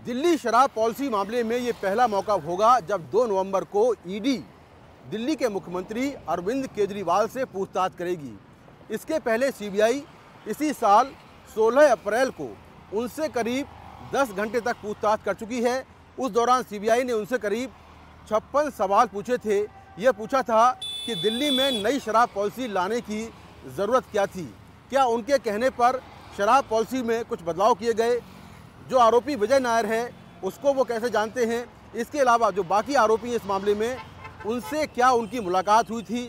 दिल्ली शराब पॉलिसी मामले में ये पहला मौका होगा जब 2 नवंबर को ईडी दिल्ली के मुख्यमंत्री अरविंद केजरीवाल से पूछताछ करेगी। इसके पहले सीबीआई इसी साल 16 अप्रैल को उनसे करीब 10 घंटे तक पूछताछ कर चुकी है। उस दौरान सीबीआई ने उनसे करीब 56 सवाल पूछे थे। यह पूछा था कि दिल्ली में नई शराब पॉलिसी लाने की ज़रूरत क्या थी, क्या उनके कहने पर शराब पॉलिसी में कुछ बदलाव किए गए, जो आरोपी विजय नायर है उसको वो कैसे जानते हैं, इसके अलावा जो बाकी आरोपी हैं इस मामले में उनसे क्या उनकी मुलाकात हुई थी,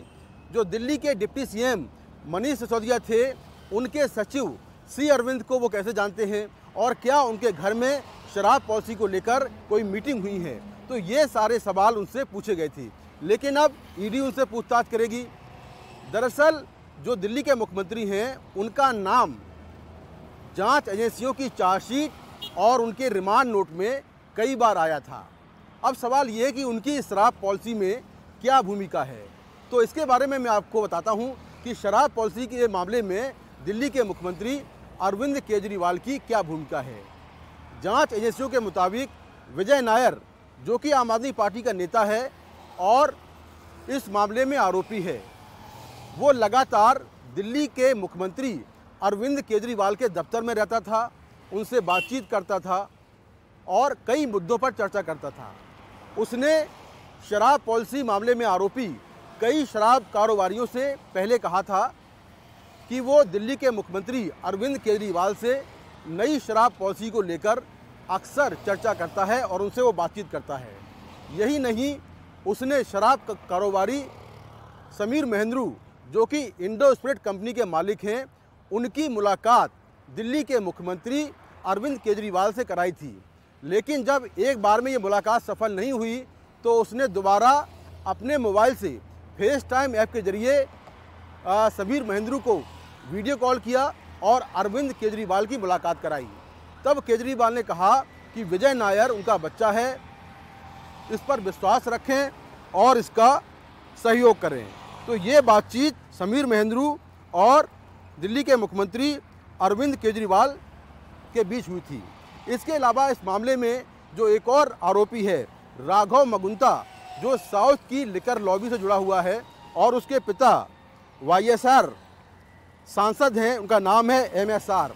जो दिल्ली के डिप्टी सीएम मनीष सिसोदिया थे उनके सचिव सी अरविंद को वो कैसे जानते हैं, और क्या उनके घर में शराब पॉलिसी को लेकर कोई मीटिंग हुई है। तो ये सारे सवाल उनसे पूछे गए थे, लेकिन अब ईडी उनसे पूछताछ करेगी। दरअसल जो दिल्ली के मुख्यमंत्री हैं उनका नाम जांच एजेंसियों की चार्जशीट और उनके रिमांड नोट में कई बार आया था। अब सवाल ये है कि उनकी शराब पॉलिसी में क्या भूमिका है। तो इसके बारे में मैं आपको बताता हूं कि शराब पॉलिसी के मामले में दिल्ली के मुख्यमंत्री अरविंद केजरीवाल की क्या भूमिका है। जांच एजेंसियों के मुताबिक विजय नायर, जो कि आम आदमी पार्टी का नेता है और इस मामले में आरोपी है, वो लगातार दिल्ली के मुख्यमंत्री अरविंद केजरीवाल के दफ्तर में रहता था, उनसे बातचीत करता था और कई मुद्दों पर चर्चा करता था। उसने शराब पॉलिसी मामले में आरोपी कई शराब कारोबारियों से पहले कहा था कि वो दिल्ली के मुख्यमंत्री अरविंद केजरीवाल से नई शराब पॉलिसी को लेकर अक्सर चर्चा करता है और उनसे वो बातचीत करता है। यही नहीं, उसने शराब कारोबारी समीर महेंद्रू, जो कि इंडो स्पिरिट कंपनी के मालिक हैं, उनकी मुलाकात दिल्ली के मुख्यमंत्री अरविंद केजरीवाल से कराई थी। लेकिन जब एक बार में ये मुलाकात सफल नहीं हुई तो उसने दोबारा अपने मोबाइल से फेस टाइम ऐप के जरिए समीर महेंद्रू को वीडियो कॉल किया और अरविंद केजरीवाल की मुलाकात कराई। तब केजरीवाल ने कहा कि विजय नायर उनका बच्चा है, इस पर विश्वास रखें और इसका सहयोग करें। तो ये बातचीत समीर महेंद्रू और दिल्ली के मुख्यमंत्री अरविंद केजरीवाल के बीच हुई थी। इसके अलावा इस मामले में जो एक और आरोपी है राघव मगुंता, जो साउथ की लिकर लॉबी से जुड़ा हुआ है और उसके पिता वाईएसआर सांसद हैं, उनका नाम है एमएसआर।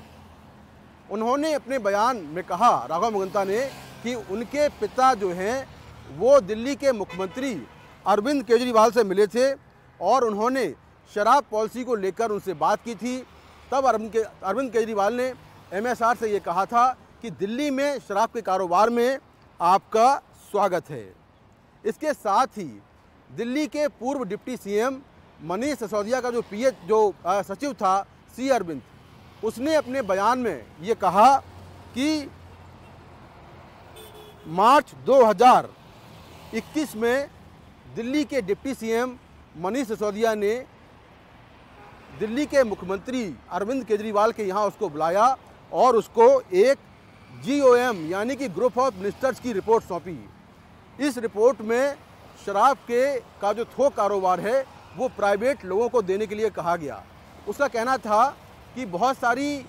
उन्होंने अपने बयान में कहा, राघव मगुंता ने, कि उनके पिता जो हैं वो दिल्ली के मुख्यमंत्री अरविंद केजरीवाल से मिले थे और उन्होंने शराब पॉलिसी को लेकर उनसे बात की थी। तब अरविंद केजरीवाल ने एमएसआर से ये कहा था कि दिल्ली में शराब के कारोबार में आपका स्वागत है। इसके साथ ही दिल्ली के पूर्व डिप्टी सीएम मनीष सिसोदिया का जो सचिव था सी अरविंद, उसने अपने बयान में ये कहा कि मार्च 2021 में दिल्ली के डिप्टी सीएम मनीष सिसोदिया ने दिल्ली के मुख्यमंत्री अरविंद केजरीवाल के यहाँ उसको बुलाया और उसको एक GOM यानी कि ग्रुप ऑफ मिनिस्टर्स की रिपोर्ट सौंपी। इस रिपोर्ट में शराब का जो थोक कारोबार है वो प्राइवेट लोगों को देने के लिए कहा गया। उसका कहना था कि बहुत सारी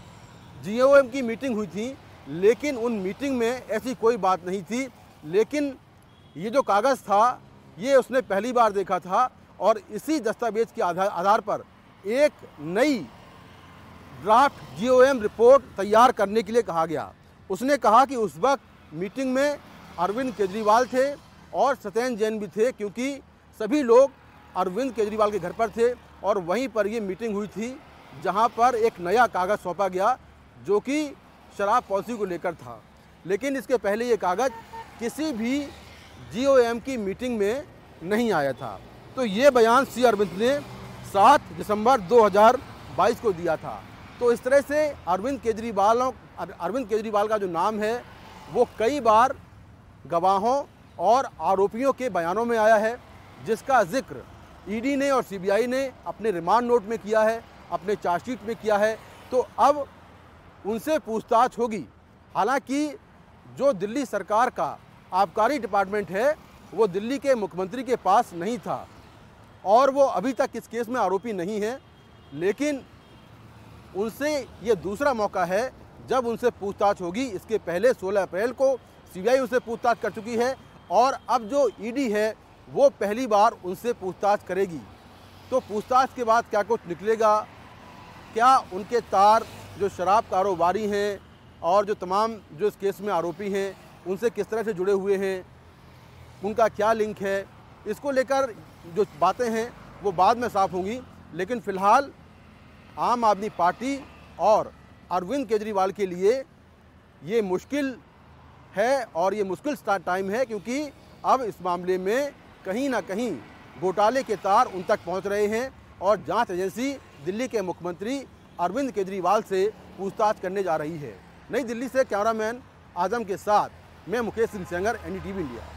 GOM की मीटिंग हुई थी, लेकिन उन मीटिंग में ऐसी कोई बात नहीं थी। लेकिन ये जो कागज़ था ये उसने पहली बार देखा था और इसी दस्तावेज के आधार पर एक नई ड्राफ्ट GOM रिपोर्ट तैयार करने के लिए कहा गया। उसने कहा कि उस वक्त मीटिंग में अरविंद केजरीवाल थे और सत्येंद्र जैन भी थे, क्योंकि सभी लोग अरविंद केजरीवाल के घर पर थे और वहीं पर ये मीटिंग हुई थी जहां पर एक नया कागज़ सौंपा गया जो कि शराब पॉलिसी को लेकर था। लेकिन इसके पहले ये कागज़ किसी भी GOM की मीटिंग में नहीं आया था। तो ये बयान सी अरविंद ने 7 दिसंबर 2022 को दिया था। तो इस तरह से अरविंद केजरीवाल का जो नाम है वो कई बार गवाहों और आरोपियों के बयानों में आया है, जिसका जिक्र ईडी ने और सीबीआई ने अपने रिमांड नोट में किया है, अपने चार्जशीट में किया है। तो अब उनसे पूछताछ होगी। हालांकि जो दिल्ली सरकार का आबकारी डिपार्टमेंट है वो दिल्ली के मुख्यमंत्री के पास नहीं था और वो अभी तक इस केस में आरोपी नहीं है, लेकिन उनसे ये दूसरा मौका है जब उनसे पूछताछ होगी। इसके पहले 16 अप्रैल को सीबीआई उससे पूछताछ कर चुकी है और अब जो ईडी है वो पहली बार उनसे पूछताछ करेगी। तो पूछताछ के बाद क्या कुछ निकलेगा, क्या उनके तार जो शराब कारोबारी हैं और जो तमाम जो इस केस में आरोपी हैं उनसे किस तरह से जुड़े हुए हैं, उनका क्या लिंक है, इसको लेकर जो बातें हैं वो बाद में साफ होंगी। लेकिन फ़िलहाल आम आदमी पार्टी और अरविंद केजरीवाल के लिए ये मुश्किल है और ये मुश्किल टाइम है, क्योंकि अब इस मामले में कहीं ना कहीं घोटाले के तार उन तक पहुंच रहे हैं और जांच एजेंसी दिल्ली के मुख्यमंत्री अरविंद केजरीवाल से पूछताछ करने जा रही है। नई दिल्ली से कैमरामैन आजम के साथ मैं मुकेश सिंह सेंगर, NDTV इंडिया।